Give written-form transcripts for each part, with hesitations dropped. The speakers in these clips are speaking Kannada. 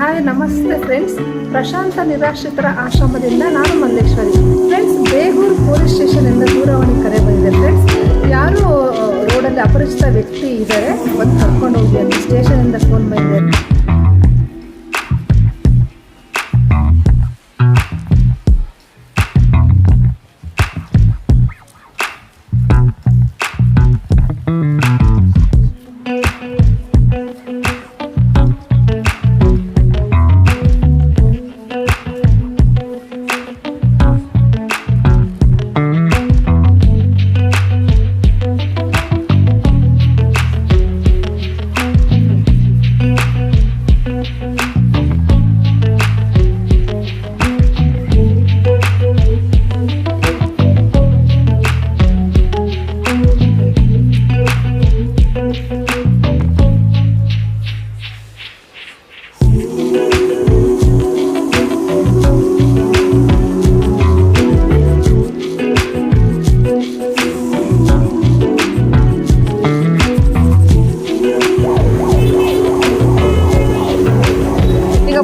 ಹಾಯ್ ನಮಸ್ತೆ ಫ್ರೆಂಡ್ಸ್, ಪ್ರಶಾಂತ ನಿರಾಶ್ರಿತರ ಆಶ್ರಮದಿಂದ ನಾನು ಮಲ್ಲೇಶ್ವರಿ. ಫ್ರೆಂಡ್ಸ್, ಬೇಗೂರು ಪೊಲೀಸ್ ಸ್ಟೇಷನಿಂದ ದೂರವಾಣಿ ಕರೆ ಬಂದಿದೆ. ಫ್ರೆಂಡ್ಸ್, ಯಾರು ರೋಡಲ್ಲಿ ಅಪರಿಚಿತ ವ್ಯಕ್ತಿ ಇದ್ದಾರೆ, ಬಂದು ಕರ್ಕೊಂಡು ಹೋಗಿ ಅಂತ ಸ್ಟೇಷನಿಂದ ಫೋನ್ ಬಂದಿದೆ.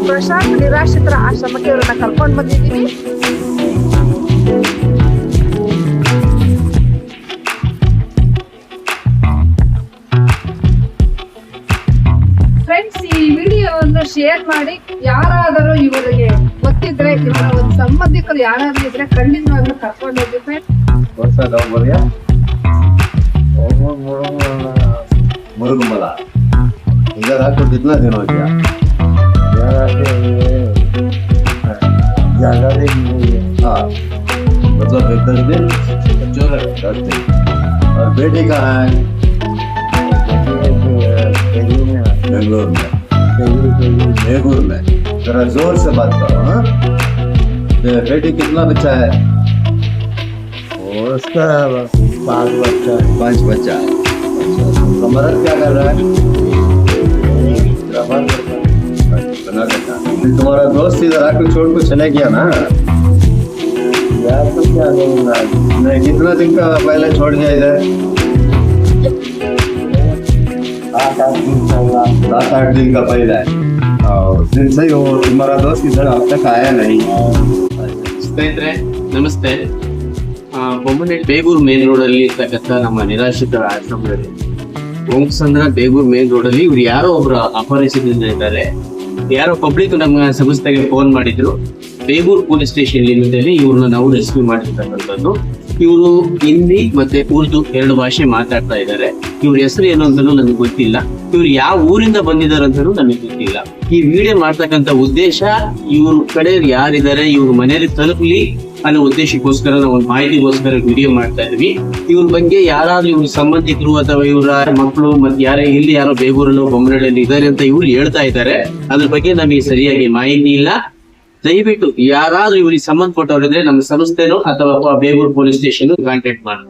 ಪ್ರಶಾಂತ್ ನಿರಾಶ್ರಿತರ ಆಶ್ರಮಕ್ಕೆ ಇವರನ್ನ ಕರ್ಕೊಂಡು ಬಂದಿದ್ದೀವಿ. ಫ್ರೆಂಡ್ಸ್, ಈ ವಿಡಿಯೋವನ್ನು ಶೇರ್ ಮಾಡಿ. ಯಾರಾದರೂ ಇವರಿಗೆ ಗೊತ್ತಿದ್ರೆ, ಇವರ ಒಂದು ಸಂಬಂಧಿಕರು ಯಾರಾದ್ರೂ ಇದ್ರೆ ಖಂಡಿತವಾಗ್ಲೂ ಕರ್ಕೊಂಡು ಹೋಗಿ ಫ್ರೆಂಡ್ಸ್. मुरुगमला इधर आपको कितना दिन हो गया? ज्यादा दिन नहीं है। हाँ, मतलब एक 10 दिन जो लगते। और बेटी कहाँ है? बेंगलोर में। बेगूर में। जरा जोर से बात करो। हाँ, बेटी कितना बच्चा है? उसका 5 बच्चा है। 5 बच्चा है। मर्द क्या कर रहा है? बना करता। तुम्हारा दोस्त इधर आकर छोड़ को चले गया ना? यार तो क्या करूँगा? नहीं, कितना दिन का पहले छोड़ गया इधर? 7-8 दिन पहला। 7-8 दिन का पहले है। और दिन से ही वो तुम्हारा दोस्त इधर अब तक आया नहीं। ಸ್ನೇಹಿತರೆ ನಮಸ್ತೆ. ಬೊಮ್ಮನಹಳ್ಳಿ ಬೇಗೂರು ಮೇನ್ ರೋಡ್ ಅಲ್ಲಿ ಇರ್ತಕ್ಕಂಥ ನಮ್ಮ ನಿರಾಶ್ರಿತರ ಆಶ್ರಮದಲ್ಲಿ ಓಂಸಂದ್ರ ಬೇಗೂರು ಮೇನ್ ರೋಡ್ ಅಲ್ಲಿ ಇವ್ರು ಯಾರೋ ಒಬ್ರು ಅಪರಿಚಿತರಿಂದ ಇದ್ದಾರೆ. ಯಾರೋ ಪಬ್ಲಿಕ್ ನಮ್ಮ ಸಂಸ್ಥೆಗೆ ಫೋನ್ ಮಾಡಿದ್ರು. ಬೇಗೂರು ಪೊಲೀಸ್ ಸ್ಟೇಷನ್ ಲಿಮಿಟ್ ಅಲ್ಲಿ ಇವ್ರನ್ನ ನಾವು ರೆಸ್ಕ್ಯೂ ಮಾಡಿರ್ತಕ್ಕಂಥದ್ದು. ಇವರು ಹಿಂದಿ ಮತ್ತೆ ಉರ್ದು 2 ಭಾಷೆ ಮಾತಾಡ್ತಾ ಇದ್ದಾರೆ. ಇವ್ರ ಹೆಸರು ಏನು ಅಂತಲೂ ನನಗೆ ಗೊತ್ತಿಲ್ಲ. ಇವ್ರು ಯಾವ ಊರಿಂದ ಬಂದಿದ್ದಾರೆ ಅಂತಲೂ ನನಗೆ ಗೊತ್ತಿಲ್ಲ. ಈ ವಿಡಿಯೋ ಮಾಡ್ತಕ್ಕಂಥ ಉದ್ದೇಶ ಇವ್ರ ಕಡೆ ಯಾರಿದ್ದಾರೆ ಇವ್ರ ಮನೆಯಲ್ಲಿ ತಲುಪಲಿ ಅನ್ನೋ ಉದ್ದೇಶಕ್ಕೋಸ್ಕರ ನಾವು ಒಂದು ಮಾಹಿತಿಗೋಸ್ಕರ ವಿಡಿಯೋ ಮಾಡ್ತಾ ಇದ್ವಿ. ಇವ್ರ ಬಗ್ಗೆ ಯಾರಾದ್ರೂ ಇವ್ರ ಸಂಬಂಧಿಕರು ಅಥವಾ ಇವರ ಮಕ್ಕಳು ಮತ್ತೆ ಇಲ್ಲಿ ಯಾರೋ ಬೇಗೂರಲ್ಲೋ ಬೊಮ್ಮನಹಳ್ಳಿಯಲ್ಲಿ ಇದ್ದಾರೆ ಅಂತ ಇವ್ರು ಹೇಳ್ತಾ ಇದ್ದಾರೆ. ಅದ್ರ ಬಗ್ಗೆ ನಮಗೆ ಸರಿಯಾಗಿ ಮಾಹಿತಿ ಇಲ್ಲ. ದಯವಿಟ್ಟು ಯಾರಾದ್ರೂ ಇವ್ರಿಗೆ ಸಂಬಂಧಪಟ್ಟವರಿದ್ರೆ ನಮ್ಮ ಸಂಸ್ಥೆನೋ ಅಥವಾ ಬೇಗೂರು ಪೊಲೀಸ್ ಸ್ಟೇಷನ್ ಕಾಂಟ್ಯಾಕ್ಟ್ ಮಾಡಿ.